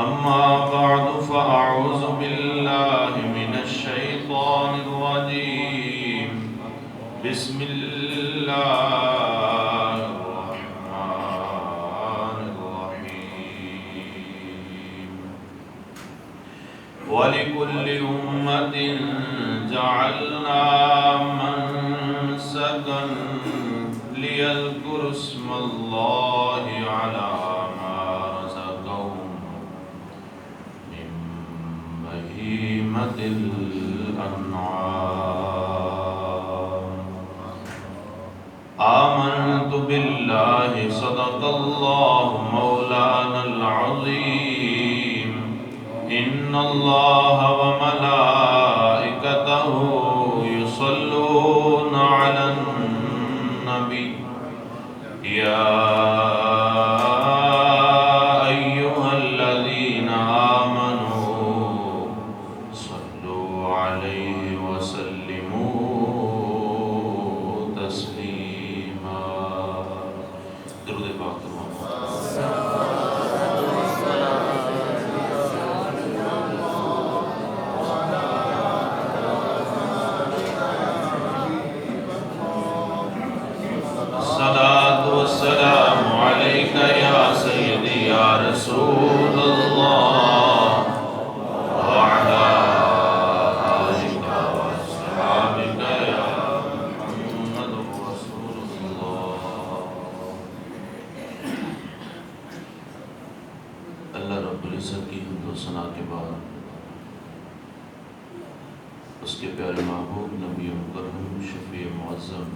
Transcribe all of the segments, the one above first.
أما بعد فأعوذ بالله من الشيطان الرجيم بسم الله الرحمن الرحيم ولكل أمة جعلنا منسكا ليذكروا اسم الله على الأنعام آمنت بالله صدق الله مولانا العظيم إن الله وملائكته يصلون على النبي يا اس کے پیارے محبوب نبی مکرم شفیع معظم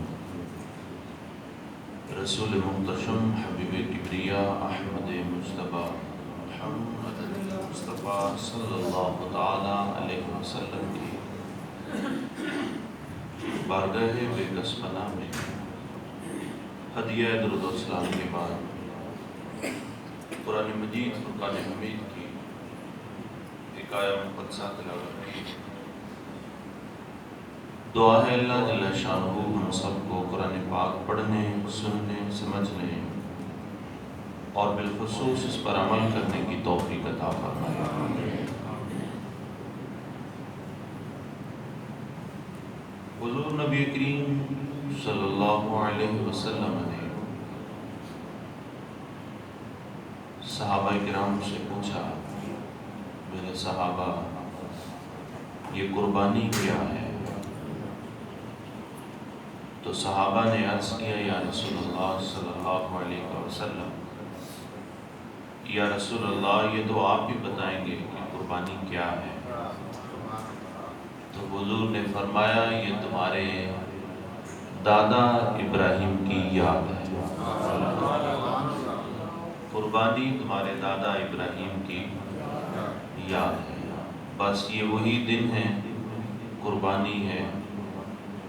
رسول محتشم حبیب کبریا احمد مصطفیٰ محمد مصطفیٰ صلی اللہ تعالی علیہ وسلم کی بارگاہ بے کس پناہ میں ہدیہ درود و سلام کے بعد قرآن مجید فرقان حمید کی ایک آیہ مقدسہ تلاوت کی دعا ہے اللہ جل شانہ ہم سب کو قرآن پاک پڑھنے، سننے، سمجھنے اور بالخصوص اس پر عمل کرنے کی توفیق عطا فرمائے۔ حضور نبی کریم صلی اللہ علیہ وسلم نے صحابہ کرام سے پوچھا، میرے صحابہ یہ قربانی کیا ہے؟ تو صحابہ نے عرض کیا، یا رسول اللہ صلی اللہ علیہ وسلم، یا رسول اللہ یہ تو آپ بھی بتائیں گے کہ قربانی کیا ہے؟ تو حضور نے فرمایا، یہ تمہارے دادا ابراہیم کی یاد ہے۔ قربانی تمہارے دادا ابراہیم کی یاد ہے۔ بس یہ وہی دن ہے، قربانی ہے،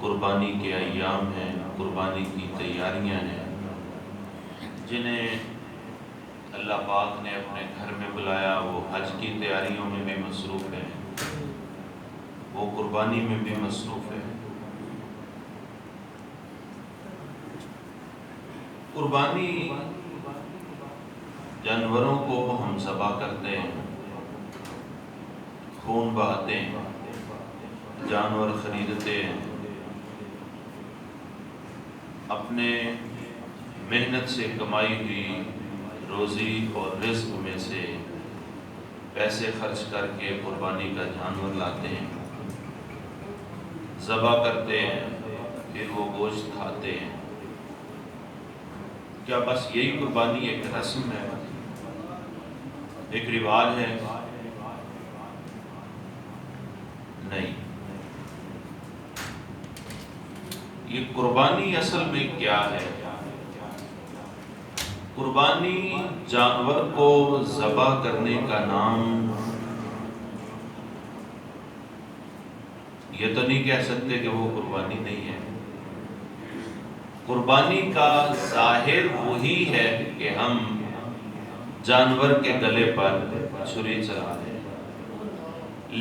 قربانی کے ایام ہیں، قربانی کی تیاریاں ہیں، جنہیں اللہ پاک نے اپنے گھر میں بلایا، وہ حج کی تیاریوں میں بھی مصروف ہیں، وہ قربانی میں بھی مصروف ہے۔ قربانی جانوروں کو ہم ذبح کرتے ہیں، خون بہاتے ہیں، جانور خریدتے ہیں، اپنے محنت سے کمائی ہوئی روزی اور رزق میں سے پیسے خرچ کر کے قربانی کا جانور لاتے ہیں۔ ذبح کرتے ہیں، پھر وہ گوشت کھاتے ہیں. کیا بس یہی قربانی ایک رسم ہے، ایک رواج ہے؟ نہیں. یہ قربانی اصل میں کیا ہے؟ قربانی جانور کو ذبح کرنے کا نام یہ تو نہیں کہہ سکتے کہ وہ قربانی نہیں ہے. قربانی کا ظاہر وہی ہے کہ ہم جانور کے گلے پر چھری چلا دیں،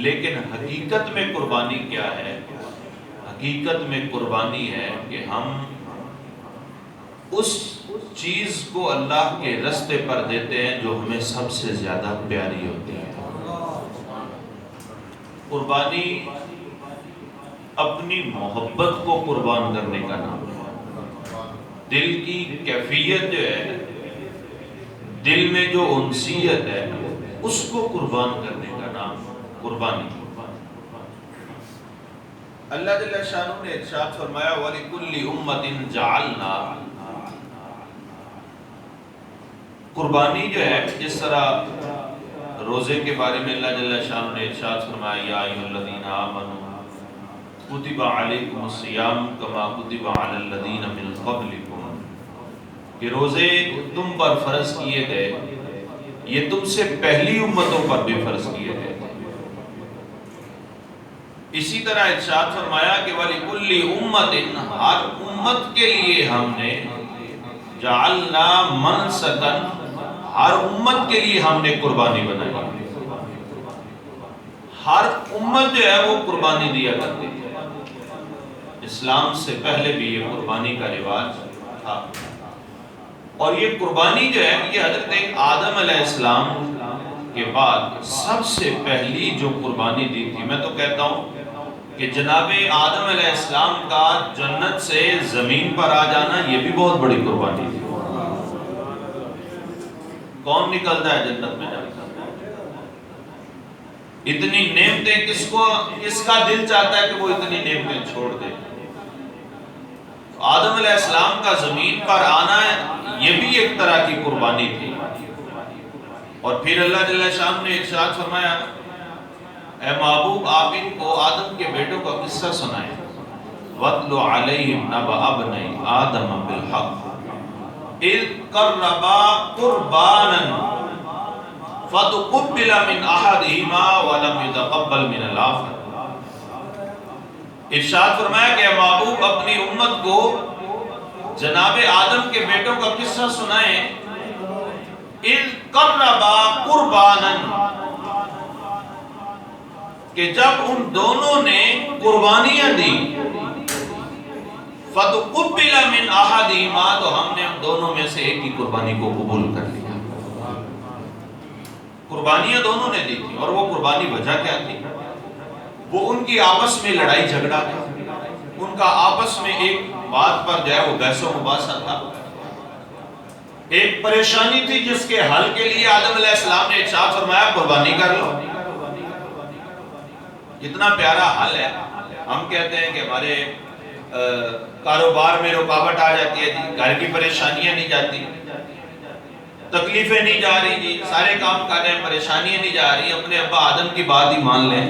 لیکن حقیقت میں قربانی کیا ہے؟ حقیقت میں قربانی ہے کہ ہم اس چیز کو اللہ کے راستے پر دیتے ہیں جو ہمیں سب سے زیادہ پیاری ہوتی ہے. قربانی اپنی محبت کو قربان کرنے کا نام ہے. دل کی کیفیت جو ہے، دل میں جو انسیت ہے، اس کو قربان کرنے کا نام قربانی. اللہ جل شانہ نے ارشاد فرمایا وَلِكُلِّ أُمَّةٍ جَعَلْنَا. قربانی جو ہے، جس طرح روزے کے بارے میں اللہ جل شانہ نے ارشاد فرمایا یا ایھا الذین آمنوا کتب علیکم الصیام کما کتب علی الذین من قبلکم، کہ روزے تم پر فرض کیے گئے، یہ تم سے پہلی امتوں پر بھی فرض کیے گئے. اسی طرح ارشاد فرمایا کہ وَلِكُلِّ أُمَّةٍ، ہر امت کے لیے ہم نے جعلنا منسکن، ہر امت کے لیے ہم نے قربانی بنائی. ہر امت جو ہے وہ قربانی دیا کرتی تھی. اسلام سے پہلے بھی یہ قربانی کا رواج تھا، اور یہ قربانی جو ہے یہ حضرت آدم علیہ السلام کے بعد سب سے پہلی جو قربانی دی تھی. میں تو کہتا ہوں کہ جناب آدم علیہ السلام کا جنت سے زمین پر آ جانا یہ بھی بہت بڑی قربانی تھی. کون نکلتا ہے جنت میں جاتا؟ اتنی نعمتیں کس کا دل چاہتا ہے کہ وہ اتنی نعمتیں چھوڑ دے؟ آدم علیہ السلام کا زمین پر آنا یہ بھی ایک طرح کی قربانی تھی. اور پھر اللہ جل شانہ نے ارشاد فرمایا اے محبوب آپ ان کو آدم کے بیٹوں کا قصہ سنائیں. وَاتْلُ عَلَيْهِمْ نَبَأَ ابْنَيْ آدَمَ بِالْحَقِّ إِذْ قَرَّبَا قُرْبَانًا فَتُقُبِّلَ مِنْ أَحَدِهِمَا وَلَمْ يُتَقَبَّلْ مِنَ الْآخَرِ. ارشاد فرمایا کہ محبوب اپنی امت کو جناب آدم کے بیٹوں کا قصہ سنائیں. اِذْ قَرَّبَا قُرْبَانًا، کہ جب ان دونوں نے قربانیاں دی، فَتُقُبِّلَ مِنْ أَحَدِهِمَا، تو ہم نے ان دونوں میں سے ایک ہی قربانی کو قبول کر لیا. قربانیاں دونوں نے دی تھی، اور وہ قربانی وجہ کیا تھی؟ وہ ان کی آپس میں لڑائی جھگڑا تھا، ان کا آپس میں ایک بات پر جو ہے وہ بحث و مباحثہ تھا، ایک پریشانی تھی جس کے حل کے لیے آدم علیہ السلام نے ارشاد فرمایا قربانی کر لو. کتنا پیارا حل ہے. ہم کہتے ہیں کہ ہمارے کاروبار میں رکاوٹ آ جاتی ہے جی، گھر کی پریشانیاں نہیں جاتی، تکلیفیں نہیں جا رہی جی، سارے کام کر رہے ہیں، پریشانیاں نہیں جا رہی. اپنے ابا آدم کی بات ہی مان لیں،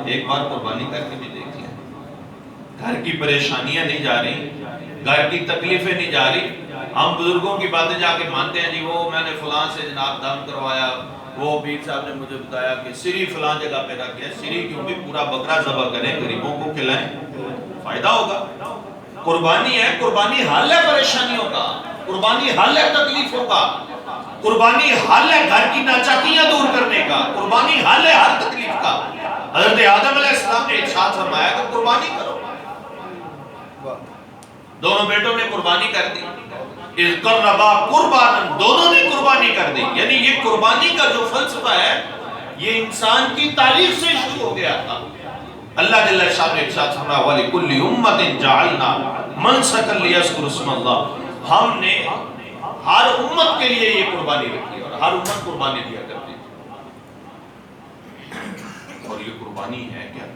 ایک بار قربانی کر کے بھی دیکھ لیں. گھر کی پریشانیاں نہیں جا رہی، گھر کی تکلیفیں نہیں جا رہی. ہم بزرگوں کی باتیں جا کے مانتے ہیں جی، وہ میں نے فلاں سے جناب دم کروایا، وہ پیر صاحب نے مجھے بتایا کہ سری فلاں جگہ پہ رکھ گیا. سری کیوں بھی پورا بکرا ذبح کریں، غریبوں کو کھلائیں، فائدہ ہوگا. قربانی ہے، قربانی حل ہے پریشانیوں کا، قربانی حل ہے تکلیفوں کا، قربانی حل ہے گھر کی ناچاکیاں دور کرنے کا، قربانی حل ہے ہر تکلیف کا. حضرت آدم علیہ السلام نے ارشاد فرمایا کہ قربانی کرو. دونوں بیٹوں نے قربانی کر دی. اِذْ قَرَّبَا قُرْبَانًا، دونوں نے قربانی کر دی. یعنی یہ قربانی کا جو فلسفہ ہے یہ انسان کی تاریخ سے شروع ہو گیا تھا. اللہ جل شانہ نے ارشاد فرمایا وَلِكُلِّ أُمَّةٍ جَعَلْنَا مَنْسَكًا لِيَذْكُرُوا اسْمَ اللَّهِ. ہم نے ہر امت کے لیے یہ قربانی رکھی اور ہر امت قربانی دیا کرتی تھی. اور یہ قربانی ہے کیا؟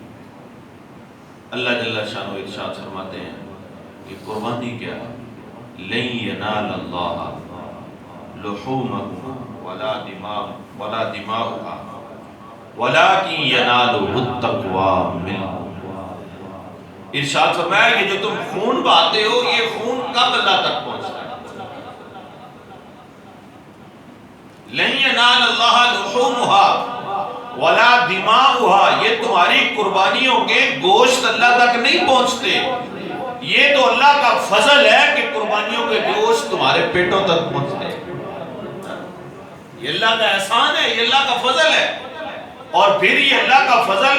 اللہ جل شانہ ارشاد فرماتے ہیں کہ قربانی کیا ہے؟ لن ینال اللہ لحومها ولا دماؤها ولكن ينالہ التقوی منکم۔ ارشاد فرمایا کہ جو تم خون بہاتے ہو یہ خون کب اللہ تک پہنچتا ہے؟ لن ینال اللہ لحومها ولا دماؤها، یہ تمہاری قربانیوں کے گوشت اللہ تک نہیں پہنچتے، یہ تو اللہ کا فضل ہے کہ قربانیوں کے گوشت تمہارے پیٹوں تک پہنچتے ہیں۔ یہ اللہ کا احسان ہے، یہ اللہ کا فضل ہے۔ اور پھر یہ اللہ کا فضل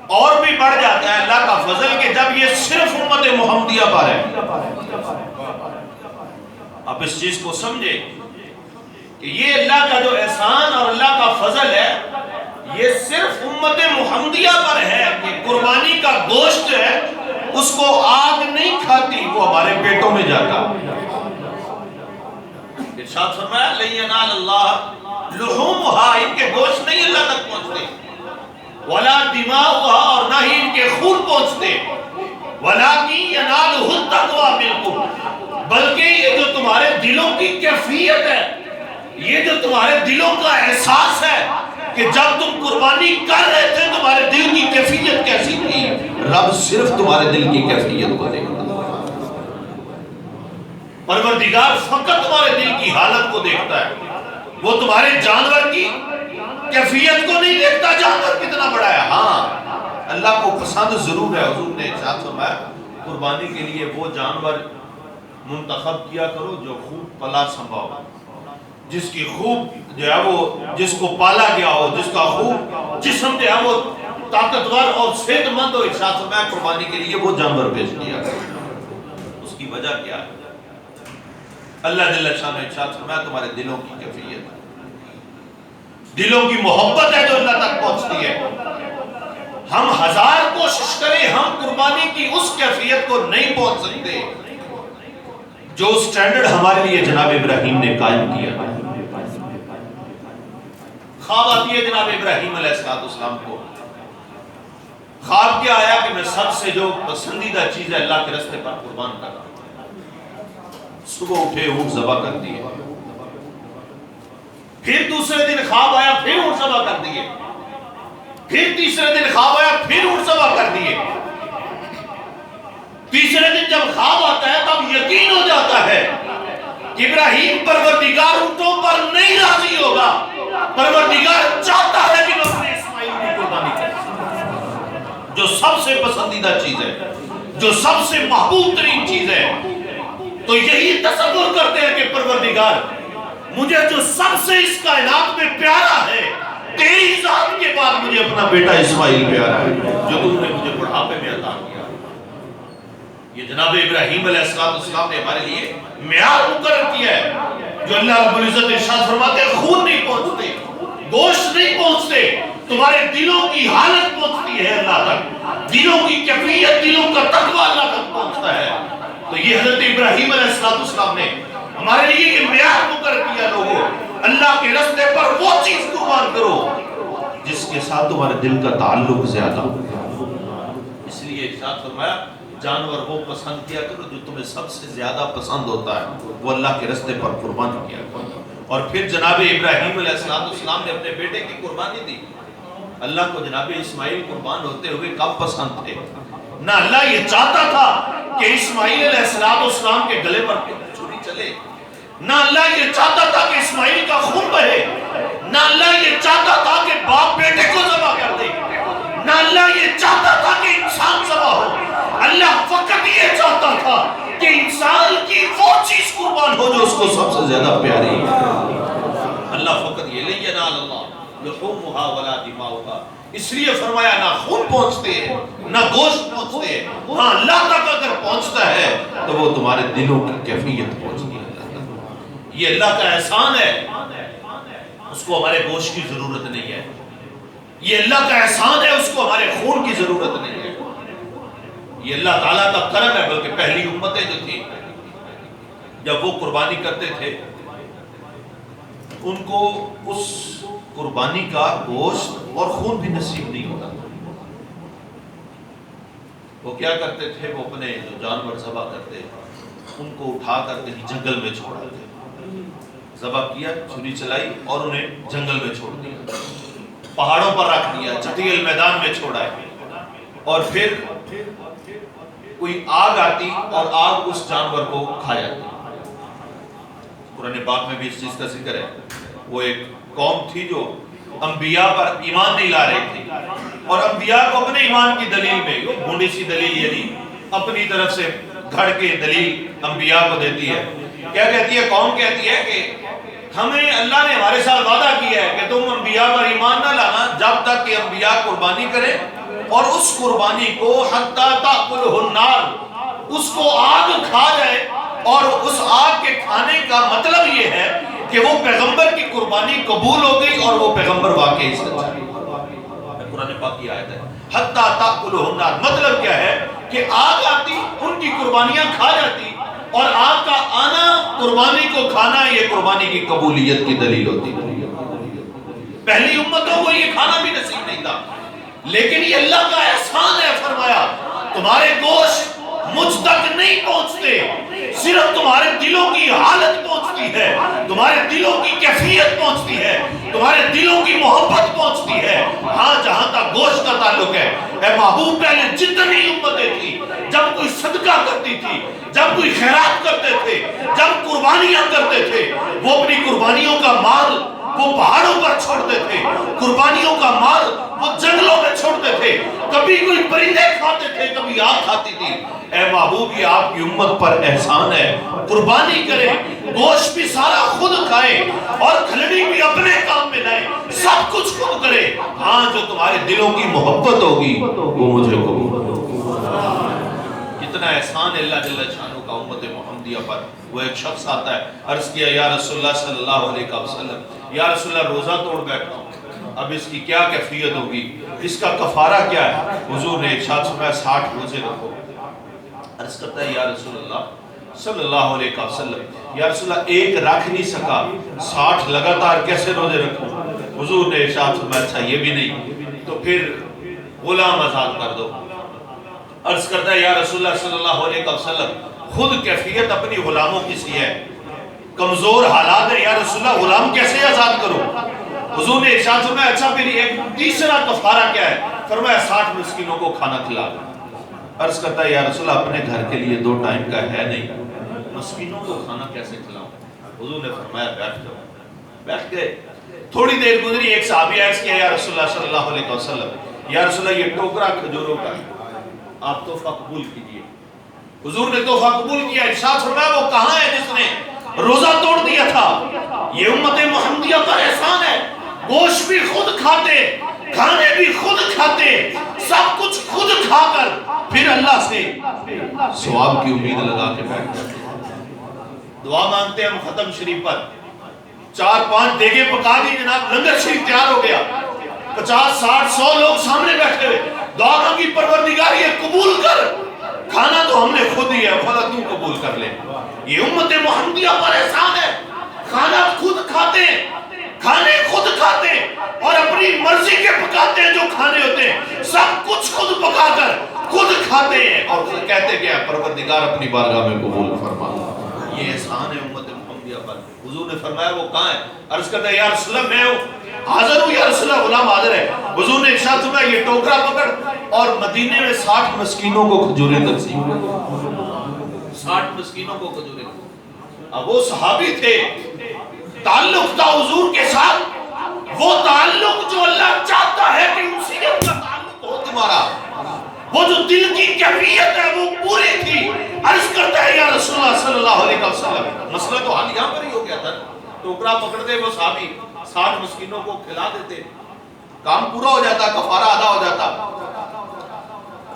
اور بھی بڑھ جاتا ہے، اللہ کا فضل کہ جب یہ صرف امت محمدیہ پر ہے۔ آپ اس چیز کو سمجھے کہ یہ اللہ کا جو احسان اور اللہ کا فضل ہے یہ صرف امت محمدیہ پر ہے کہ قربانی کا گوشت جو ہے اس کو آگ نہیں کھاتی، وہ ہمارے پیٹوں میں جاتا۔ ارشاد فرمایا لن ینال اللہ لحومها، ان کے گوشت نہیں اللہ تک پہنچتے، ولا دماؤها، اور نہ ہی ان کے خون پہنچتے، ولکن ینالہ التقوی منکم، بلکہ یہ جو تمہارے دلوں کی کیفیت ہے، یہ جو تمہارے دلوں کا احساس ہے کہ جب تم قربانی کر رہے تھے تمہارے دل کی کیفیت کیسی تھی، رب صرف تمہارے دل کی کیفیت کو دیکھتا ہے۔ پروردگار فقط تمہارے دل کی حالت کو دیکھتا ہے، وہ تمہارے جانور کی کیفیت کو نہیں دیکھتا جانور کتنا بڑا ہے۔ ہاں اللہ کو پسند ضرور ہے، حضور نے ارشاد فرمایا قربانی کے لیے وہ جانور منتخب کیا کرو جو خوب پلا سنبھا ہو، جس کی خوب جو ہے وہ جس کو پالا گیا ہو، جس کا خوب جسم جو ہے وہ طاقتور اور صحت مند ہو۔ ارشاد فرمایا قربانی کے لیے وہ جانور پیش کیا کرو۔ اس کی وجہ کیا ہے؟ اللہ جل شانہ نے ارشاد فرمایا تمہارے دلوں کی کیفیت، دلوں کی محبت ہے جو اللہ تک پہنچتی ہے۔ ہم ہزار کوشش کریں ہم قربانی کی اس کیفیت کو نہیں پہنچ سکتے جو سٹینڈرڈ ہمارے لیے جناب ابراہیم نے قائم کیا۔ خواب آتی ہے جناب ابراہیم علیہ السلام کو، خواب کیا آیا کہ میں سب سے جو پسندیدہ چیز ہے اللہ کے راستے پر قربان کر رہا ہوں۔ صبح اٹھے اونٹ ذبح کر دیے، پھر دوسرے دن خواب آیا پھر اونٹ ذبح کر دیے، پھر تیسرے دن خواب آیا پھر اونٹ ذبح کر دیے۔ تیسرے دن جب خواب آتا ہے تب یقین ہو جاتا ہے کہ ابراہیم پروردگار اونٹوں پر نہیں راضی ہوگا، پروردگار چاہتا ہے کہ میں اپنے اسماعیل کی قربانی کروں، جو سب سے پسندیدہ چیز ہے، جو سب سے محبوب ترین چیز ہے۔ تو یہی تصور کرتے ہیں کہ پروردگار مجھے جو سب سے اس کائنات میں پیارا ہے، تیری ذات کے بعد مجھے اپنا بیٹا اسماعیل پیارا ہے جو تم نے مجھے بڑھاپے میں عطا کیا۔ یہ جناب ابراہیم علیہ السلام نے ہمارے لیے معیار مقرر کیا ہے جو اللہ رب العزت ارشاد فرماتے ہیں خون نہیں پہنچتے، گوشت نہیں پہنچتے، تمہارے دلوں کی حالت پہنچتی ہے اللہ تک، دلوں کی کیفیت، دلوں کا تقوی اللہ تک پہنچتا ہے۔ تو یہ حضرت ابراہیم علیہ السلام نے ہمارے لیے یہ معیار مقرر کیا، لوگوں اللہ کے راستے پر وہ چیز قربان کرو جس کے ساتھ تمہارے دل کا تعلق زیادہ ہو۔ اس لیے ارشاد فرمایا جانور وہ پسند کیا کرو جو تمہیں سب سے زیادہ پسند ہوتا ہے، وہ اللہ کے راستے پر قربان کیا کرو۔ اور پھر جناب ابراہیم علیہ السلام نے اپنے بیٹے کی قربانی دی۔ اللہ کو جناب اسماعیل قربان ہوتے ہوئے کب پسند تھے؟ نہ اللہ یہ چاہتا تھا کہ اسماعیل علیہ السلام کے گلے پر چھری چلے، نہ اللہ یہ چاہتا تھا کہ اسماعیل کا خون بہے، نہ اللہ یہ چاہتا تھا کہ باپ بیٹے کو ذبح کر دے، نہ اللہ یہ چاہتا تھا کہ انسان ذبح ہو۔ اللہ فقط یہ چاہتا تھا کہ انسان کی وہ چیز قربان ہو جو اس کو سب سے زیادہ پیاری ہے۔ اللہ فقط یہ لن ینال اللہ لحومها ولا دماؤها، اس لیے فرمایا نہ خون پہنچتے نہ گوشت پہنچتے، ہاں اللہ تک اگر پہنچتا ہے تو وہ تمہارے دلوں کی کیفیت پہنچتی ہے۔ یہ اللہ کا احسان ہے، اس کو ہمارے گوشت کی ضرورت نہیں ہے۔ یہ اللہ کا احسان ہے، اس کو ہمارے خون کی ضرورت نہیں ہے۔ یہ اللہ تعالیٰ کا کرم ہے، بلکہ پہلی امتیں جو تھی جب وہ قربانی کرتے تھے ان کو اس قربانی کا گوشت اور خون بھی نصیب نہیں ہوتا، وہ کیا کرتے تھے، وہ اپنے جو جانور ذبح کرتے ان کو اٹھا کر کہیں جنگل میں چھوڑ آتے، ذبح کیا، چھری چلائی اور انہیں جنگل میں چھوڑ دیا، پہاڑوں پر رکھ دیا، چٹیل میدان میں چھوڑا ہے، اور پھر کوئی آگ آتی اور آگ اس جانور کو کھا جاتی۔ قرآن پاک میں بھی اس چیز کا ذکر ہے۔ وہ ایک قوم تھی جو انبیاء پر ایمان نہیں لا رہی تھی، اور انبیاء کو اپنے ایمان کی دلیل میں، بھونڈی سی دلیل یعنی اپنی طرف سے گھڑ کے دلیل انبیاء کو دیتی ہے۔ کیا کہتی ہے؟ قوم کہتی ہے کہ ہمیں اللہ نے ہمارے ساتھ وعدہ کیا ہے کہ تم انبیاء پر ایمان نہ لانا جب تک کہ انبیاء قربانی کریں، اور اس قربانی کو حتی تأکلہ النار، اس کو آگ کھا جائے، اور اس آگ کے کھانے کا مطلب یہ ہے کہ وہ پیغمبر کی قربانی قبول ہو گئی اور وہ پیغمبر واقعی سچا ہے۔ قرآن پاک کی آیت ہے، حتی تأکلہ النار، مطلب کیا ہے کہ آگ آتی، ان کی قربانیاں کھا جاتی، اور آگ کا آنا، قربانی کو کھانا، یہ قربانی کی قبولیت کی دلیل ہوتی ہے۔ پہلی امتوں کو یہ کھانا بھی نصیب نہیں تھا، لیکن یہ اللہ کا احسان ہے، فرمایا تمہارے گوشت مجھ تک نہیں پہنچتے، صرف تمہارے دلوں کی حالت پہنچتی ہے، تمہارے دلوں کی کیفیت پہنچتی ہے، تمہارے دلوں کی محبت پہنچتی ہے۔ ہاں جہاں تک گوشت کا تعلق ہے، اے محبوب، پہلے جتنی امتیں تھی، جب کوئی صدقہ کرتی تھی، جب کوئی خیرات کرتے تھے، جب قربانیاں کرتے تھے، وہ اپنی قربانیوں کا مال وہ پہاڑوں پر چھوڑتے تھے، قربانیوں کا مال وہ جنگلوں میں چھوڑتے تھے، کبھی کوئی پرندے کھاتے تھے، کبھی آگ کھاتی تھی۔ اے محبوب، یہ آپ کی امت پر احسان ہے، قربانی کریں، گوشت بھی سارا خود کھائیں اور کھلڑی بھی اپنے کام میں لائیں، سب کچھ خود کریں۔ ہاں جو تمہارے دلوں کی محبت ہوگی وہ مجھے قبول ہوگی۔ کتنا احسان ہے اللہ جل شانہ کا امت محمدیہ پر۔ وہ ایک شخص آتا ہے، عرض کیا یا رسول اللہ صلی اللہ علیہ وسلم، یا رسول اللہ روزہ توڑ بیٹھا ہوں، اب اس کی کیا کیفیت ہوگی، اس کا کفارہ کیا ہے؟ حضور نے ارشاد فرمایا 60 روزے رکھو۔ عرض کرتا ہے یا رسول اللہ صلی اللہ علیہ وسلم، یا رسول اللہ ایک رکھ نہیں سکا، 60 لگاتار کیسے روزے رکھوں؟ حضور نے ارشاد فرمایا اچھا یہ بھی نہیں تو پھر غلام آزاد کر دو۔ عرض کرتا ہے یا رسول اللہ صلی اللہ علیہ وسلم، خود کیفیت اپنی غلاموں کی سی ہے، کمزور حالات ہے، یا رسول اللہ غلام کیسے آزاد کرو؟ حضور نے ارشاد فرمایا اچھا پھر ایک تیسرا کفارہ کیا ہے؟ فرمایا 60 مسکینوں کو کھانا کھلا دو۔ عرض کرتا ہے یا رسول اللہ اپنے گھر کے لیے 2 ٹائم کا ہے نہیں، مسکینوں کو کھانا کیسے کھلاؤں؟ حضور نے فرمایا بیٹھ جاؤ۔ بیٹھ گئے، تھوڑی دیر گزری، ایک صحابی عرض کیا یا رسول اللہ صلی اللہ علیہ وسلم، یا رسول اللہ یہ ٹوکرا کھجوروں کا آپ تحفہ قبول کیجئے۔ حضور نے تحفہ قبول کیا، ارشاد فرمایا وہ کہاں ہے جس نے روزہ توڑ دیا تھا؟ یہ امت محمدیہ پر احسان ہے، گوشت بھی خود کھاتے، کھانے بھی خود کھاتے، سب کچھ خود کھا کر پھر اللہ سے ثواب کی امید لگا کے بیٹھ جاتے ہیں۔ دعا مانگتے ہیں ہم ختم شریف پر، 4-5 دیگیں پکا دی جناب، لنگر شریف تیار ہو گیا، 50 60 100 لوگ سامنے بیٹھے ہوئے، دعا مانگی پروردگار یہ قبول کر، کھانا تو ہم نے خود ہی ہے، بھلا تو قبول کر لے۔ یہ امت محمدیہ پر احسان ہے، کھانا خود کھاتے، کھانے خود کھاتے، اور اپنی مرضی کے پکاتے ہیں جو کھانے ہوتے ہیں، سب کچھ خود پکا کر خود کھاتے ہیں، اور کہتے کہ پروردگار اپنی بارگاہ میں قبول فرما۔ یہ احسان ہے امت محمدیہ پر۔ حضور نے فرمایا وہ کہاں ہے؟ عرض کرتا ہے یا رسول اللہ میں حاضر ہوں، یا رسول اللہ غلام حاضر ہے۔ حضور نے ارشاد فرمایا یہ ٹوکرا پکڑ اور مدینے میں 60 مسکینوں کو کھجوریں تقسیم کر، 60 مسکینوں کو کھجوریں۔ اب وہ صحابی تھے، تعلق تھا حضور کے ساتھ، وہ تعلق جو اللہ چاہتا ہے کہ اسی نے کا تعلق ہو تمہارا، وہ جو دل کی کیفیت ہے وہ پوری تھی۔ عرض کرتا ہے یا رسول اللہ صلی اللہ علیہ وسلم، مسئلہ تو حال یہاں پر ہی ہو گیا تھا، ٹوکرا پکڑتے وہ صحابی، 60 مسکینوں کو کھلا دیتے، کام پورا ہو جاتا، کفارہ ادا ہو جاتا۔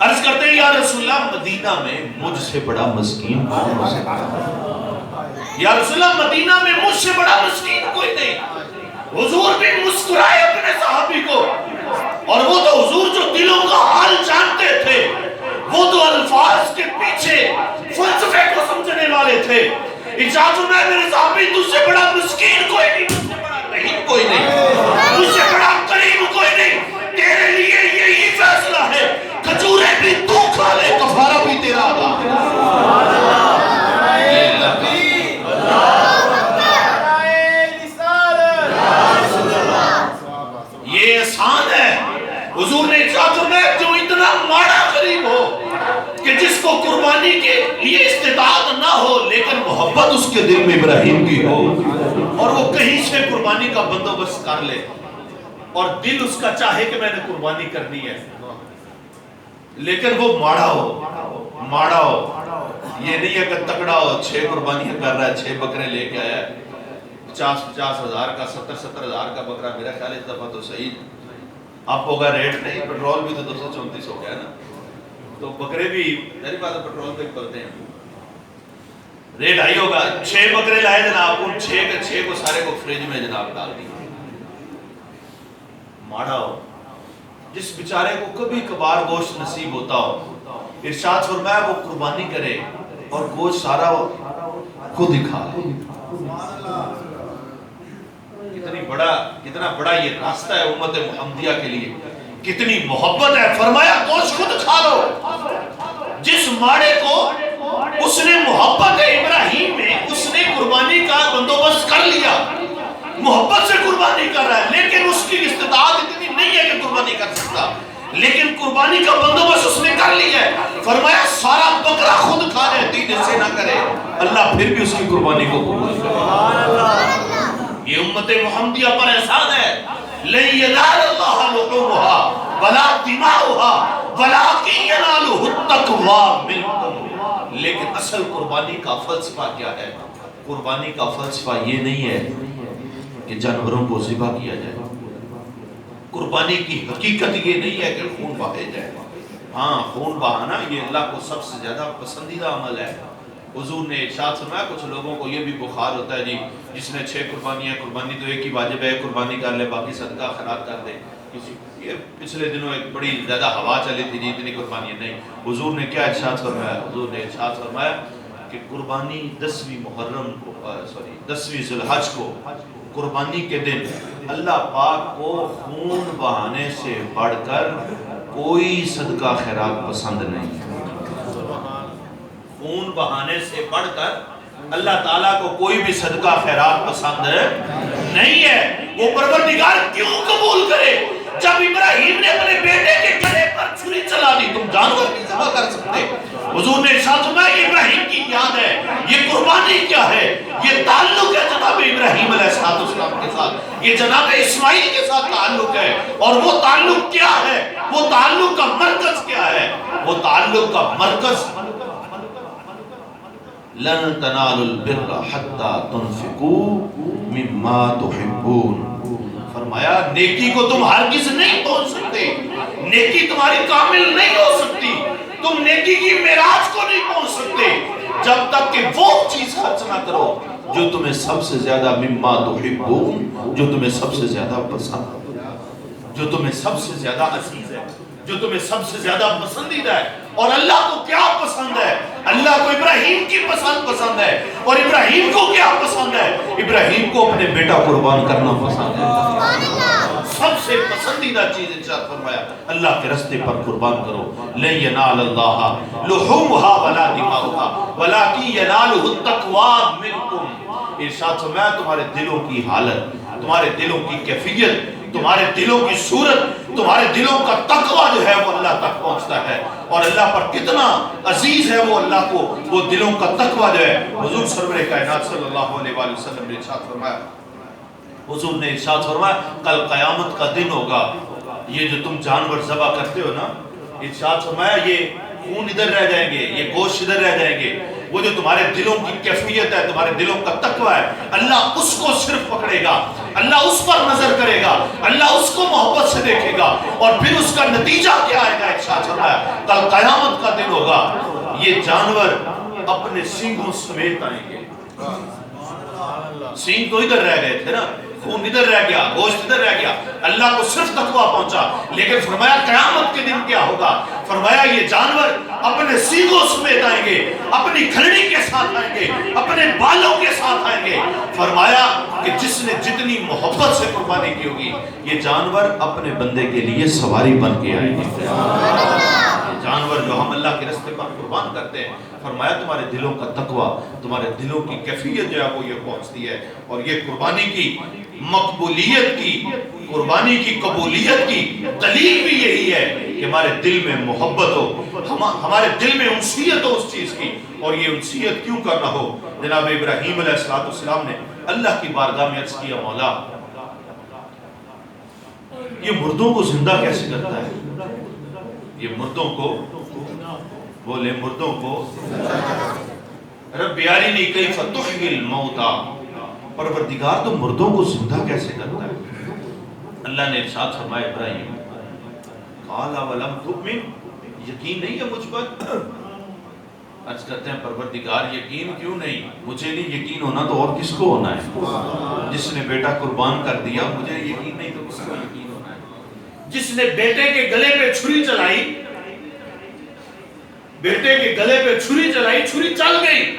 عرض کرتے ہیں یا رسول اللہ مدینہ میں مجھ سے بڑا مسکین کون ہو سکتا ہے؟ یا رسول اللہ مدینہ میں مجھ سے بڑا مسکین کوئی نہیں۔ حضور بھی مسکرائے اپنے صحابی کو، اور وہ تو حضور جو دلوں کا حال جانتے تھے، وہ تو الفاظ کے پیچھے فلسفے کو سمجھنے والے تھے۔ ارشاد فرمایا میرے صحابی تجھ سے بڑا مسکین کوئی نہیں، تجھ سے بڑا رحیم کوئی نہیں، تجھ سے بڑا کریم کوئی نہیں، تیرے لیے یہی فیصلہ ہے، کھجوریں بھی تو کھا لے، حضور نے ارشاد فرمایا جو اتنا ماڑا غریب ہو کہ جس کو قربانی کے لیے استطاعت نہ ہو لیکن محبت اس کے دل میں ابراہیم کی ہو اور وہ کہیں سے قربانی کا بندوبست کر لے اور دل اس کا چاہے کہ میں نے قربانی کرنی ہے لیکن وہ ماڑا ہو یہ نہیں ہے کہ تکڑا ہو 6 قربانیاں کر رہا ہے 6 بکرے لے کے آیا ہے 50 ہزار کا 70 ہزار کا بکرا میرا خیال اس دفعہ تو صحیح اب ہوگا ریٹ نہیں پیٹرول بھی تو 234 ہو گیا نا تو بکرے بھی میری بات ہے پیٹرول پہ کرتے ہیں ریٹ ہائی ہوگا 6 بکرے لائے جناب ان 6 کے 6 کو سارے کو فریج میں جناب ڈال دی ماڑا ہو جس بیچارے کو کبھی کبھار گوشت نصیب ہوتا ہو ارشاد فرمایا وہ قربانی کرے اور گوشت سارا خود ہی کھا لے کتنا بڑا یہ راستہ ہے امت محمدیہ کے لیے کتنی محبت ہے فرمایا گوشت خود کھا لو جس ماڑے کو اس نے محبت ابراہیم میں اس نے قربانی کا بندوبست کر لیا محبت سے قربانی کر رہا ہے لیکن اس کی استطاعت اتنی نہیں ہے کہ قربانی کر سکتا لیکن قربانی کا بندوبست اس نے کر لیا ہے فرمایا سارا بکرا خود کھا لے 3 حصے نہ کرے اللہ پھر بھی اس کی قربانی کو قبول کرے یہ امت محمدیہ پر احسان ہے لَن يَنَالَ اللَّهَ لُحُومُهَا وَلَا دِمَاؤُهَا وَلَٰكِن يَنَالُهُ التَّقْوَىٰ مِنكُمْ لیکن اصل قربانی کا فلسفہ کیا ہے قربانی کا فلسفہ یہ نہیں ہے کہ جانوروں کو ذبح کیا جائے قربانی کی حقیقت یہ نہیں ہے کہ خون بہائے جائے ہاں خون بہانا یہ اللہ کو سب سے زیادہ پسندیدہ عمل ہے حضور نے ارشاد فرمایا کچھ لوگوں کو یہ بھی بخار ہوتا ہے جی جس نے 6 قربانیاں قربانی تو ایک ہی واجب ہے قربانی کر لے باقی صدقہ خیرات کر دے یہ پچھلے دنوں ایک بڑی زیادہ ہوا چلی تھی جی اتنی قربانیاں نہیں حضور نے کیا ارشاد فرمایا حضور نے ارشاد فرمایا کہ قربانی 10ویں محرم کو 10ویں ذی الحج کو قربانی کے دن اللہ پاک کو خون بہانے سے بڑھ کر کوئی صدقہ خیرات پسند نہیں خون بہانے سے بڑھ کر اللہ تعالیٰ کو کوئی بھی صدقہ خیرات پسند نہیں ہے وہ پروردگار کیوں قبول کرے جب ابراہیم نے اپنے بیٹے کے گلے پر چھری چلا دی تم جانور کی ذبح کر سکتے حضور نے ارشاد فرمایا یہ ابراہیم کی یاد ہے یہ قربانی کیا ہے یہ تعلق ہے جناب ابراہیم علیہ السلام کے ساتھ یہ جناب اسماعیل کے ساتھ تعلق ہے اور وہ تعلق کیا ہے وہ تعلق کا مرکز کیا ہے وہ تعلق کا مرکز لن تنالوا البر حتى تنفقوا مما تحبون فرمایا نیکی کو تم ہرگز نہیں پہنچ سکتے نیکی تمہاری کامل نہیں ہو سکتی تم نیکی کی معراج کو نہیں پہنچ سکتے جب تک کہ وہ چیز خرچ نہ کرو جو تمہیں سب سے زیادہ مما تحبون جو تمہیں سب سے زیادہ پسند جو تمہیں سب سے زیادہ عزیز ہے جو تمہیں سب سے زیادہ پسندیدہ ہے اور اللہ کو کیا پسند ہے اللہ کو ابراہیم کی پسند ہے اور ابراہیم کو کیا پسند ہے ابراہیم کو اپنے بیٹا قربان کرنا پسند ہے سب سے پسندیدہ چیز ارشاد فرمایا اللہ کے راستے پر قربان کرو لن ينال اللہ لحومها ولا دماؤها ولكن يناله التقوى منكم ارشاد فرمایا تمہارے دلوں کی حالت تمہارے دلوں کی کیفیت تمہارے دلوں کی صورت تمہارے دلوں کا تقوی جو ہے وہ اللہ تک پہنچتا ہے اور اللہ پر کتنا عزیز ہے وہ اللہ کو وہ دلوں کا تقوی جو ہے حضور سرور کائنات صلی اللہ علیہ وآلہ وسلم نے ارشاد فرمایا حضور نے ارشاد فرمایا کل قیامت کا دن ہوگا یہ جو تم جانور ذبح کرتے ہو نا ارشاد فرمایا یہ خون ادھر رہ جائیں گے یہ گوشت ادھر رہ جائیں گے وہ جو تمہارے دلوں کی کیفیت ہے تمہارے دلوں کا تقوی ہے اللہ اس کو صرف پکڑے گا اللہ اس پر نظر کرے گا اللہ اس کو محبت سے دیکھے گا اور پھر اس کا نتیجہ کیا آئے گا ارشاد فرمایا کل قیامت کا دن ہوگا یہ جانور اپنے سینگوں سمیت آئیں گے سینگ تو ادھر رہ گئے تھے نا خون ادھر رہ گیا گوشت ادھر رہ گیا اللہ کو صرف تقوی پہنچا لیکن فرمایا قیامت کے دن کیا ہوگا فرمایا یہ جانور اپنے سینگوں سمیت آئیں گے اپنی کھلڑی کے ساتھ آئیں گے اپنے بالوں کے ساتھ آئیں گے فرمایا کہ جس نے جتنی محبت سے قربانی کی ہوگی یہ جانور اپنے بندے کے لیے سواری بن کے آئیں گے جانور جو ہم اللہ کے راستے پر قربان کرتے ہیں فرمایا تمہارے دلوں کا تقوی تمہارے دلوں کی کیفیت جو ہے وہ یہ پہنچتی ہے اور یہ قربانی کی مقبولیت کی، قربانی کی قبولیت کی دلیل بھی یہی ہے کہ ہمارے دل میں محبت ہو، ہمارے دل میں انسیت ہو اس چیز کی. اور یہ انسیت کیوں کرنا ہو؟ جناب ابراہیم علیہ السلام نے اللہ کی بارگاہ میں عرض کیا، مولا یہ مردوں کو زندہ کیسے کرتا ہے؟ یہ مردوں کو، بولے مردوں کو، رب ارنی کیف تحیی الموتى، پروردگار تو مردوں کو زندہ کیسے کرتا ہے؟ اللہ نے ارشاد فرمایا ابراہیم، قال ولم تؤمن، یقین نہیں ہے مجھ پر؟ عرض کرتے ہیں پروردگار یقین کیوں نہیں؟ مجھے نہیں یقین ہونا تو اور کس کو ہونا ہے؟ جس نے بیٹا قربان کر دیا، مجھے یقین نہیں تو کس کو یقین ہونا ہے؟ جس نے بیٹے کے گلے پہ چھری چلائی، بیٹے کے گلے پہ چھری چلائی، چھری چل گئی،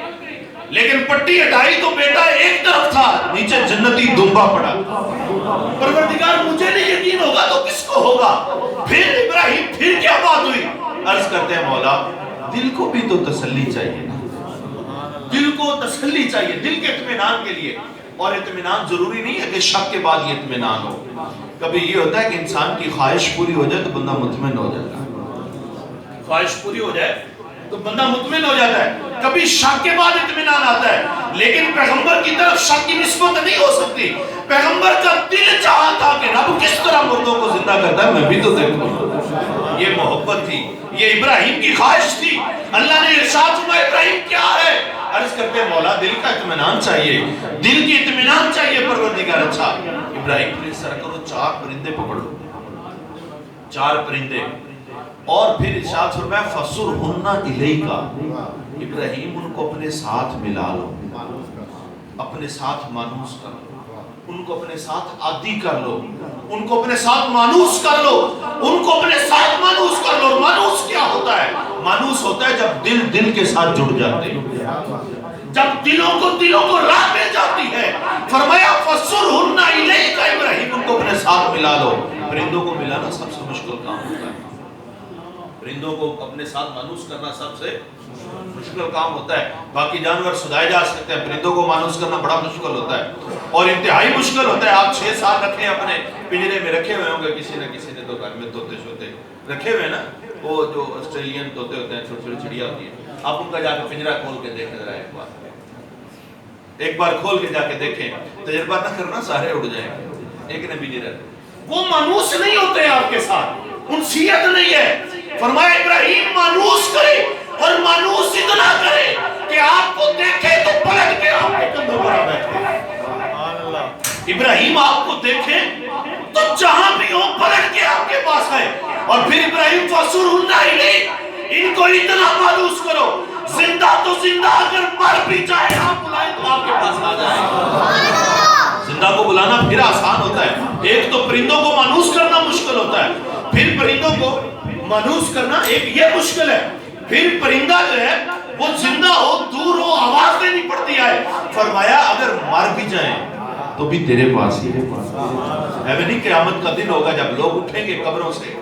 لیکن پٹی ہٹائی تو بیٹا ایک طرف تھا، نیچے جنتی دمبا پڑا. پروردگار مجھے نہیں یقین ہوگا تو کس کو ہوگا؟ پھر ابراہیم پھر کیا بات ہوئی؟ عرض کرتے ہیں مولا دل کو بھی تو تسلی چاہیے نا، دل کو تسلی چاہیے، دل کے اطمینان کے لیے. اور اطمینان ضروری نہیں ہے کہ شک کے بعد یہ اطمینان ہو. کبھی یہ ہوتا ہے کہ انسان کی خواہش پوری ہو جائے تو بندہ مطمئن ہو جاتا ہے، خواہش پوری ہو جائے تو بندہ مطمئن ہو جاتا ہے. کبھی شک کے بعد اطمینان آتا ہے، لیکن پیغمبر کی طرف شک کی نسبت نہیں ہو سکتی. پیغمبر کا دل چاہا تھا کہ رب کس طرح مردوں کو زندہ کرتا ہے، میں بھی تو دیکھوں. یہ محبت تھی، یہ ابراہیم کی خواہش تھی. اللہ نے ارشاد فرمایا ابراہیم کیا ہے؟ عرض کرتے ہیں مولا دل کا اطمینان چاہیے، دل کی اطمینان چاہیے پروردگار. اچھا ابراہیم پلیز سر کرو، 4 پرندے پکڑو، 4 پرندے، اور پھر ارشاد فرمایا فَصُرْهُنَّ إِلَيْكَ، ابراہیم ان کو اپنے ساتھ ملا لو، اپنے ساتھ مانوس کر لو، ان کو اپنے ساتھ عادی کر لو، ان کو اپنے ساتھ مانوس کر لو، ان کو اپنے ساتھ مانوس کر لو. اور مانوس کیا ہوتا ہے؟ مانوس ہوتا ہے جب دل دل کے ساتھ جڑ جاتے ہیں، جب دلوں کو راہ مل جاتی ہے. فرمایا فَصُرْهُنَّ إِلَيْكَ، ابراہیم ان کو اپنے ساتھ ملا لو. پرندوں کو ملانا سب سے مشکل کام ہوتا ہے، پرندوں کو اپنے ساتھ مانوس کرنا سب سے مشکل کام ہوتا ہے. باقی جانور سدائے جا سکتے ہیں، پرندوں کو مانوس کرنا بڑا مشکل ہوتا ہے، اور انتہائی مشکل ہوتا ہے. آپ 6 سال رکھیں، اپنے پنجرے میں رکھے ہوئے ہوں گے، کسی نہ کسی نے تو گھر میں طوطے شوتے رکھے ہوئے نا، وہ جو آسٹریلین طوطے ہوتے ہیں، چھوٹی چھوٹی چڑیا ہوتی ہے. آپ ان کا جا کے پنجرا کھول کے دیکھیں ذرا، ایک بار کھول کے جا کے دیکھیں، تجربہ نہ کرنا سارے اڑ جائیں گے، ایک نے بھی نہیں رکھے. وہ مانوس نہیں ہوتے آپ کے ساتھ، انسیت نہیں ہے. فرمایا ابراہیم مانوس کرے، اور مانوس اتنا کرے کہ آپ کو دیکھے تو پلٹ کے آپ کے کندھوں پر بیٹھے. ابراہیم آپ کو دیکھے تو جہاں بھی ہو پلٹ کے آپ کے پاس آئے. اور پھر ابراہیم فَصُرْهُنَّ إِلَيْكَ، ان کو اتنا مانوس کرو، زندہ تو زندہ، اگر مر بھی جائے آپ بلائیں تو آپ کے پاس آ جائے. زندہ کو بلانا پھر آسان ہوتا ہے، ایک تو پرندوں کو مانوس کرنا مشکل ہوتا ہے، پھر پرندوں کو مانوس کرنا ایک یہ مشکل ہے. پھر پرندہ جو ہے وہ زندہ ہو، دور ہو، آواز دینی پڑتی ہے. فرمایا اگر مر بھی جائیں تو بھی تیرے پاس ہی ہے. نہیں قیامت کا دن ہوگا جب لوگ اٹھیں گے قبروں سے،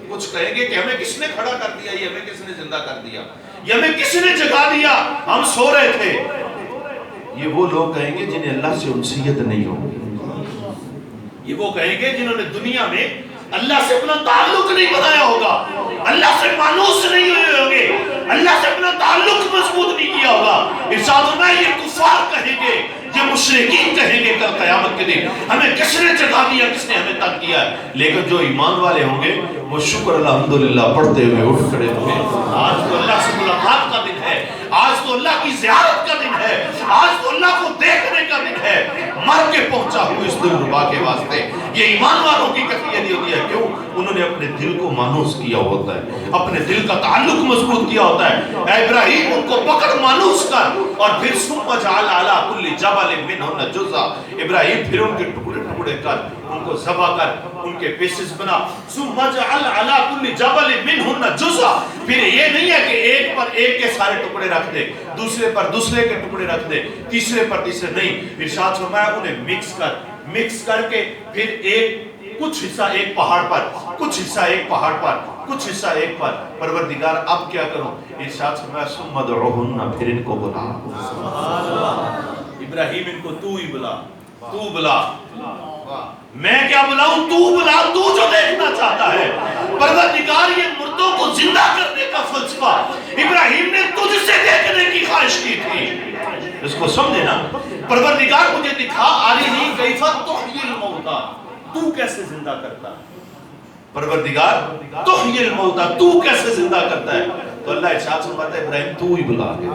کچھ کہیں گے کہ ہمیں کس نے کھڑا کر دیا، یہ ہمیں کس نے زندہ کر دیا، یہ ہمیں کس نے جگا دیا، ہم سو رہے تھے. یہ وہ لوگ کہیں گے جنہیں اللہ سے انسیت نہیں ہوگی، یہ وہ کہیں گے جنہوں نے دنیا میں اللہ سے اپنا تعلق نہیں بنایا ہوگا، اللہ سے مانوس نہیں ہوئے ہوں گے، اللہ سے اپنا تعلق مضبوط نہیں کیا ہوگا. ارشاد فرمایا یہ کفار کہیں گے، یہ مشرکین کہیں گے کل قیامت کے دن ہمیں کس نے جگا دیا، کس نے ہمیں تنگ کیا. لیکن جو ایمان والے ہوں گے وہ شکر الحمدللہ پڑھتے ہوئے اٹھ کھڑے ہوں گے. آج تو اللہ سے ملاقات کا دن ہے، آج تو اللہ کی زیارت کا دن ہے، آج تو اللہ کو دیکھنے کا دن ہے. مر کے پہنچا ہوں اس دل ربا کے واسطے. یہ ایمان والوں کی کیفیت ہوتی ہے، کیوں؟ انہوں نے اپنے دل کو مانوس کیا ہوتا ہے، اپنے دل کا تعلق مضبوط کیا ہوتا ہے. اے ابراہیم ان کو پکڑ مانوس کر، اور پھر ثم اجعل علی کل جبل منہن جزءا، ابراہیم پھر ان کے ٹکڑے ٹکڑے کر، ان کو ذبح کر، ان کے پیسز بنا. ثم اجعل علی کل جبل منہن جزءا، پھر یہ نہیں ہے کہ ایک پر ایک کے سارے ٹکڑے رکھ دے، دوسرے پر دوسرے کے ٹکڑے رکھ دے، تیسرے پر تیسرے نہیں. ارشاد فرمایا انہیں مکس کر کے پھر ایک کچھ حصہ ایک پہاڑ پر، کچھ حصہ ایک پہاڑ پر، کچھ حصہ ایک پر. پروردگار اب کیا کروں؟ ارشاد فرمایا ثم ادعوہن، پھر ان کو بلا. ابراہیم ان کو تو ہی بلا، تو بلا. میں کیا بلاؤں؟ تو بلا، تو جو دیکھنا چاہتا ہے۔ پروردگار یہ مردوں کو زندہ کرنے کا فلسفہ ابراہیم نے تجھ سے دیکھنے کی خواہش کی تھی۔ اس کو سمجھے نا، پروردگار مجھے دکھا ارنی کیف تحیی الموتیٰ، تو کیسے زندہ کرتا ہے؟ پروردگار تحیی الموتیٰ، تو کیسے زندہ کرتا ہے؟ تو اللہ ارشاد فرماتا ہے ابراہیم تو ہی بلا کے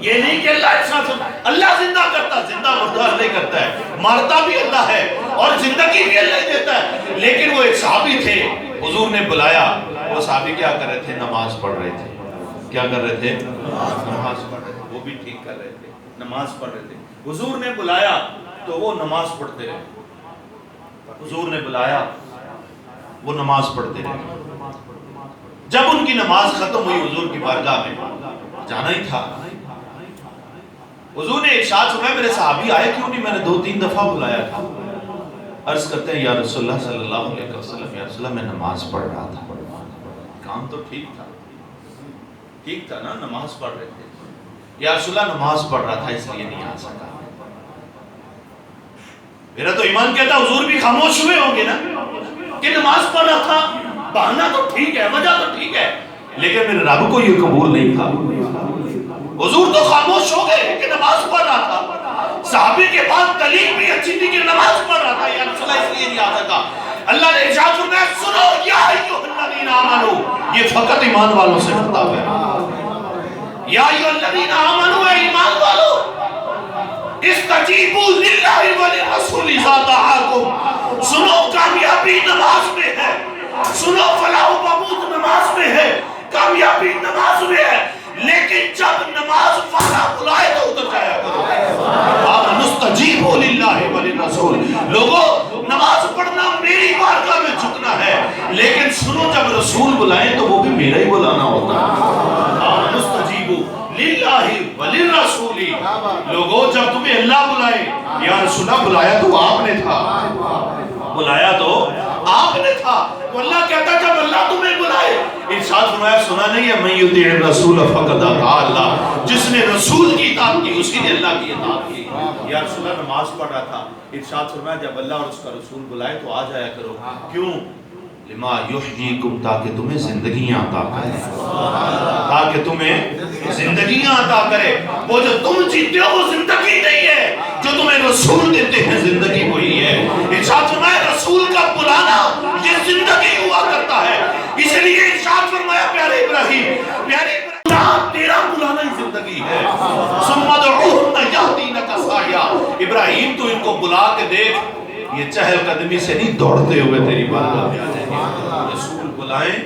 یہ نہیں کہ اللہ ارشاد فرماتا اللہ زندہ کرتا، زندہ مردہ نہیں کرتا ہے، مارتا بھی اللہ ہے اور زندگی بھی اللہ ہی دیتا ہے۔ لیکن وہ ایک صحابی تھے، حضور نے بلایا، وہ صحابی کیا کر رہے تھے؟ نماز پڑھ رہے تھے۔ کیا کر رہے تھے؟ نماز پڑھ رہے تھے۔ وہ بھی ٹھیک کر رہے تھے، نماز پڑھ رہے تھے۔ حضور نے بلایا تو وہ نماز پڑھتے رہے۔ حضور نے بلایا، وہ نماز پڑھتے رہے۔ جب ان کی نماز ختم ہوئی، حضور کی بارگاہ میں جانا ہی تھا، حضور نے ارشاد فرمایا میرے صحابی آئے کیوں نہیں؟ میں نے 2-3 دفعہ بلایا تھا۔ عرض کرتے ہیں یا رسول اللہ صلی اللہ علیہ وسلم، یا رسول اللہ میں نماز پڑھ رہا تھا۔ کام تو ٹھیک تھا، ٹھیک تھا نا، نماز پڑھ رہے تھے۔ یا رسول اللہ نماز پڑھ رہا تھا اس لیے نہیں آ سکا۔ میرا تو ایمان کہتا حضور بھی خاموش ہوئے ہوں گے نا کہ نماز پڑھ رہا تھا، بہانہ تو ٹھیک ہے، وجہ تو ٹھیک ہے، لیکن میرے رب کو یہ قبول نہیں تھا۔ حضور تو خاموش ہو گئے کہ نماز پڑھ رہا تھا۔ صحابی کے بعد دلیل بھی اچھی تھی کہ نماز پڑھ رہا تھا، یا رسول اللہ اس لیے نہیں آ سکا۔ اللہ نے ارشاد فرمایا سنو یا ایھا الذین آمنوا، یہ فقط ایمان والوں سے خطاب ہے۔ یا ایھا الذین آمنوا، اے ایمان والو، استجیبوا للہ وللرسول اذا دعاکم، سنو کامیابی نماز میں ہے، سنو فلاح و بہبود نماز میں ہے، کامیابی نماز میں ہے، لیکن جب نماز والا بلائے تو ادھر جایا کرو۔ نستجیبوا للہ وللرسول، لوگوں نماز پڑھنا میری بارگاہ میں جھکنا ہے، لیکن سنو جب رسول بلائیں تو وہ بھی میرا ہی بلانا ہوتا ہے۔ نستجیبوا للہ وللرسول، لوگوں جب تمہیں اللہ بلائے، یا رسول اللہ بلایا تو آپ نے تھا، بلایا تو آپ نے تھا، تو اللہ کہتا جب اللہ تمہیں بلائے، ارشاد فرمایا سنا نہیں ہے من یطیع الرسول فقد اطاع اللہ، جس نے رسول کی اطاعت کی اسی نے اللہ کی اطاعت کی۔ یا رسول اللہ نماز پڑھ رہا تھا، ارشاد فرمایا جب اللہ اور اس کا رسول بلائے تو آ جایا کرو۔ کیوں؟ لما یحییکم، تاکہ تمہیں زندگیاں عطا کرے، تاکہ تمہیں زندگیاں عطا کرے۔ وہ جو تم جیتے ہو وہ زندگی نہیں ہے، جو تمہیں رسول دیتے ہیں زندگی وہی ہے۔ ارشاد فرمایا رسول کا بلانا یہ زندگی ہوا کرتا ہے، اس لیے ارشاد فرمایا پیارے ابراہیم، پیارے ابراہیم تیرا بلانا ہی زندگی ہے۔ ثم ادعوہم یأتینک سعیا، ابراہیم تو ان کو بلا کے دیکھ، یہ چہل قدمی سے نہیں دوڑتے ہوئے تیری بارگاہ میں آ جائیں گے۔ رسول بلائیں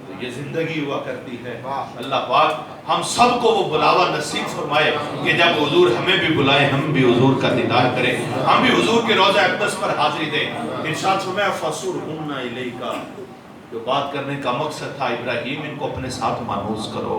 تو یہ زندگی ہوا کرتی ہے۔ اللہ پاک ہم سب کو وہ بلاوا نصیب فرمائے کہ جب حضور ہمیں بھی بلائیں ہم بھی حضور کا دیدار کریں، ہم بھی حضور کے روضہ اقدس پر حاضری دیں۔ ارشاد فرمایا فَصُرْهُنَّ إِلَيْكَ، جو بات کرنے کا مقصد تھا ابراہیم ان کو اپنے ساتھ مانوس کرو۔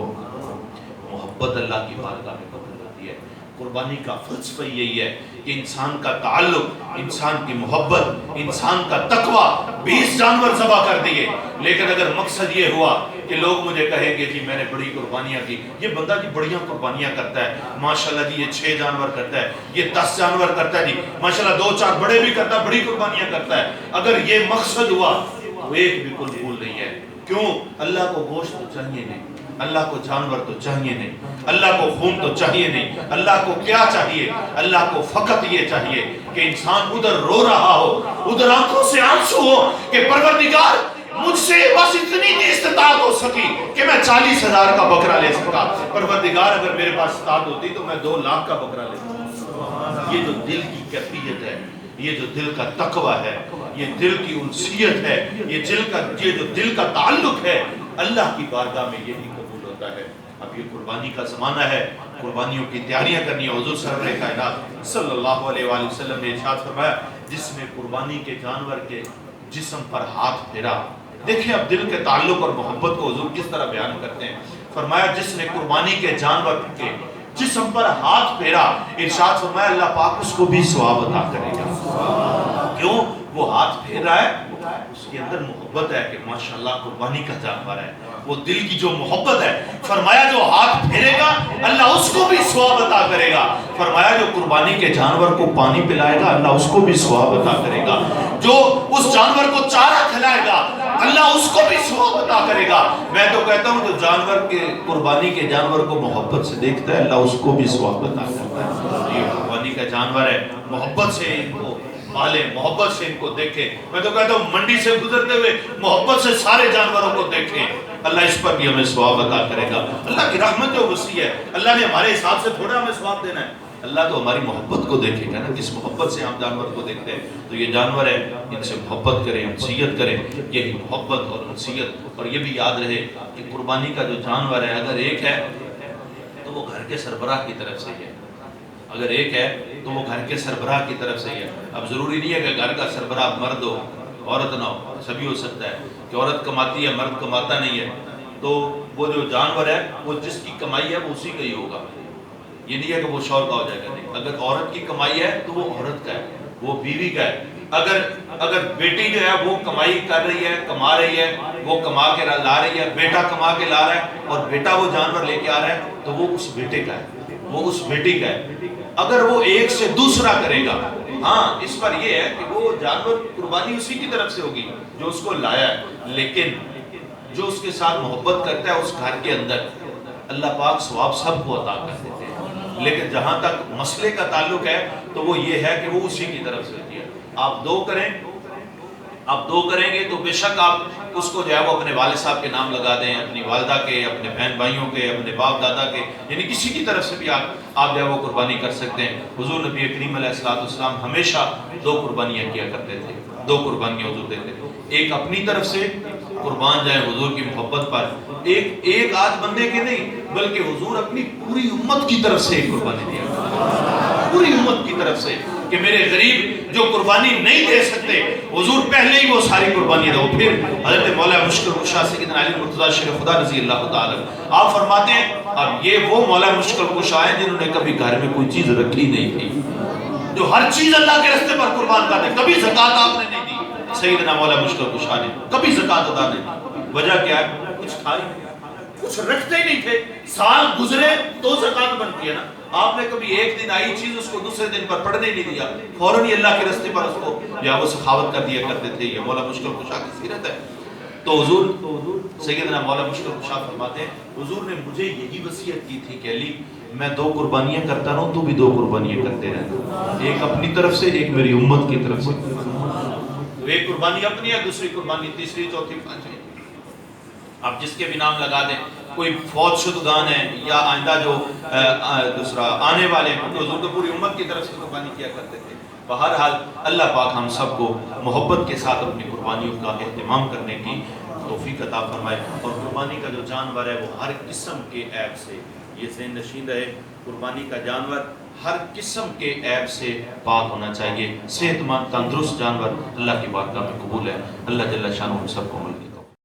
محبت اللہ کی بارگاہ میں قبول ہوتی ہے۔ قربانی کا فلسفہ یہی ہے کہ انسان کا تعلق، انسان کی محبت، انسان کا تقوی، 20 جانور ذبح کر دیے، لیکن اگر مقصد یہ ہوا کہ لوگ مجھے کہیں گے جی میں نے بڑی قربانیاں کی، یہ بندہ جی بڑیاں قربانیاں کرتا ہے، ماشاءاللہ جی یہ 6 جانور کرتا ہے، یہ 10 جانور کرتا ہے جی ماشاءاللہ 2-4 بڑے بھی کرتا ہے، بڑی قربانیاں کرتا ہے، اگر یہ مقصد ہوا تو ایک بھی قبول نہیں ہے۔ کیوں؟ اللہ کو گوشت تو چاہیے نہیں، اللہ کو جانور تو چاہیے نہیں، اللہ کو خون تو چاہیے نہیں، اللہ کو کیا چاہیے؟ اللہ کو فقط یہ چاہیے کہ انسان ادھر رو رہا ہو، ادھر آنکھوں سے آنسو ہو کہ پروردگار مجھ سے بس اتنی کی استطاعت ہو سکی کہ میں 40,000 کا بکرا لے سکا، پروردگار اگر میرے پاس استطاعت ہوتی تو میں 2 لاکھ کا بکرا لے سکتا۔ یہ جو دل کی کیفیت ہے، یہ جو دل کا تقوی ہے، یہ دل کی انسیت ہے، یہ جو دل کا تعلق ہے، اللہ کی بارگاہ میں یہی قبول ہوتا ہے۔ اب یہ قربانی کا زمانہ ہے، قربانیوں کی تیاریاں کرنی ہے۔ حضور سرور کائنات صلی اللہ علیہ وآلہ وسلم نے ارشاد فرمایا جس نے قربانی کے جانور کے جسم پر ہاتھ پھیرا، دیکھیں اب دل کے تعلق اور محبت کو حضور کس طرح بیان کرتے ہیں۔ فرمایا جس نے قربانی کے جانور کے جسم پر ہاتھ پھیرا، ارشاد فرمایا اللہ پاک اس کو بھی ثواب عطا کرے گا۔ کیوں؟ وہ ہاتھ پھیر رہا ہے، اس کے اندر محبت محبت ہے کہ ماشاءاللہ قربانی کا جانور ہے، وہ دل کی جو محبت ہے، فرمایا جو ہاتھ پھیرے گا اللہ اس کو بھی ثواب عطا کرے گا، فرمایا جو قربانی کے جانور کو پانی پلائے گا اللہ اس کو بھی ثواب عطا کرے گا، جو اس جانور کو چارہ کھلائے گا اللہ اس کو بھی ثواب عطا کرے گا۔ میں تو کہتا ہوں جو جانور کے قربانی کے جانور کو محبت سے دیکھتا ہے اللہ اس کو بھی ثواب عطا کرتا ہے۔ یہ قربانی کا جانور ہے، محبت سے ان کو پالیں، محبت سے ان کو دیکھیں۔ میں تو کہتا ہوں منڈی سے گزرتے ہوئے محبت سے سارے جانوروں کو دیکھیں، اللہ اس پر بھی ہمیں ثواب عطا کرے گا۔ اللہ کی رحمت جو وسیع ہے، اللہ نے ہمارے حساب سے تھوڑا ہمیں ثواب دینا ہے، اللہ تو ہماری محبت کو دیکھے گا نا، کس محبت سے ہم جانور کو دیکھتے ہیں۔ تو یہ جانور ہے، ان سے محبت کریں، انسیت کریں، یہی محبت اور انسیت۔ اور یہ بھی یاد رہے کہ قربانی کا جو جانور ہے اگر ایک ہے تو وہ گھر کے سربراہ کی طرف سے ہے، اگر ایک ہے تو وہ گھر کے سربراہ کی طرف سے ہے۔ اب ضروری نہیں ہے کہ گھر کا سربراہ مرد ہو عورت نہ ہو، سبھی ہو سکتا ہے کہ عورت کماتی ہے مرد کماتا نہیں ہے، تو وہ جو جانور ہے وہ جس کی کمائی ہے وہ اسی کا ہی ہوگا، یہ نہیں ہے کہ وہ شوہر کا ہو جائے گا، نہیں۔ اگر عورت کی کمائی ہے تو وہ عورت کا ہے، وہ بیوی کا ہے۔ اگر بیٹی جو ہے وہ کمائی کر رہی ہے، کما رہی ہے، وہ کما کے لا رہی ہے، بیٹا کما کے لا رہا ہے اور بیٹا وہ جانور لے کے آ رہا ہے تو وہ اس بیٹے کا ہے، وہ اس بیٹی کا ہے۔ اگر وہ ایک سے دوسرا کرے گا، ہاں اس پر یہ ہے کہ وہ جانور قربانی اسی کی طرف سے ہوگی جو اس کو لایا ہے، لیکن جو اس کے ساتھ محبت کرتا ہے اس گھر کے اندر اللہ پاک ثواب سب کو عطا کر دیتے ہیں۔ لیکن جہاں تک مسئلے کا تعلق ہے تو وہ یہ ہے کہ وہ اسی کی طرف سے ہوتی ہے۔ آپ دو کریں گے تو بے شک آپ اس کو جو ہے وہ اپنے والد صاحب کے نام لگا دیں، اپنی والدہ کے، اپنے بہن بھائیوں کے، اپنے باپ دادا کے، یعنی کسی کی طرف سے بھی آپ جو ہے وہ قربانی کر سکتے ہیں۔ حضور نبی کریم علیہ السلام ہمیشہ دو قربانیاں کیا کرتے تھے، دو قربانیاں حضور دیتے تھے، ایک اپنی طرف سے قربان جائیں حضور کی محبت پر، ایک آدھ بندے کے نہیں بلکہ حضور اپنی پوری امت کی طرف سے ایک قربانی دیا کرتے، پوری امت کی طرف سے، کہ میرے غریب جو قربانی نہیں دے سکتے حضور پہلے ہی وہ ساری قربانی دو۔ پھر حضرت مولا مشکل کشا سیدنا علی مرتضیٰ شریف خدا رضی اللہ تعالی آپ فرماتے ہیں اب یہ وہ مولا مشکل کشا ہیں جنہوں نے کبھی گھر میں کوئی چیز رکھی نہیں تھی، جو ہر چیز اللہ کے راستے پر قربان کرتے، کبھی زکوٰۃ آپ نے نہیں دی، سیدنا مولا مشکل کشا نے کبھی زکوٰۃ ادا نہیں دی۔ وجہ کیا ہے؟ کچھ کھائی کچھ رکھتے ہی نہیں تھے، سال گزرے تو زکوٰۃ بنتی ہے نا، آپ نے کبھی ایک دن آئی چیز اس کو دوسرے دن پر پڑھنے نہیں دیا، فوراً ہی اللہ کے راستے پر اس کو یا وہ سخاوت کر دیا کرتے تھے۔ یہ مولا مشکل کشا کی سیرت ہے۔ تو حضور سیدنا مولا مشکل کشا فرماتے ہیں حضور نے مجھے یہی وصیت کی تھی کہ علی میں دو قربانیاں کرتا رہوں تو بھی دو قربانیاں کرتے رہنا، ایک اپنی طرف سے ایک میری امت کی طرف سے، تو ایک قربانی اپنی ہے، دوسری قربانی تیسری چوتھی پانچویں، آپ جس کے بھی نام لگا دیں، کوئی فوت شدگان ہے یا آئندہ جو دوسرا آنے والے ہیں، تو حضور تو پوری امت کی طرف سے قربانی کیا کرتے تھے۔ بہرحال اللہ پاک ہم سب کو محبت کے ساتھ اپنی قربانیوں کا اہتمام کرنے کی توفیق عطا فرمائے، اور قربانی کا جو جانور ہے وہ ہر قسم کے عیب سے، یہ ذہن نشین رہے، قربانی کا جانور ہر قسم کے عیب سے پاک ہونا چاہیے، صحت مند تندرست جانور اللہ کی بارگاہ میں قبول ہے۔ اللہ جل شانہ ہم سب کو مل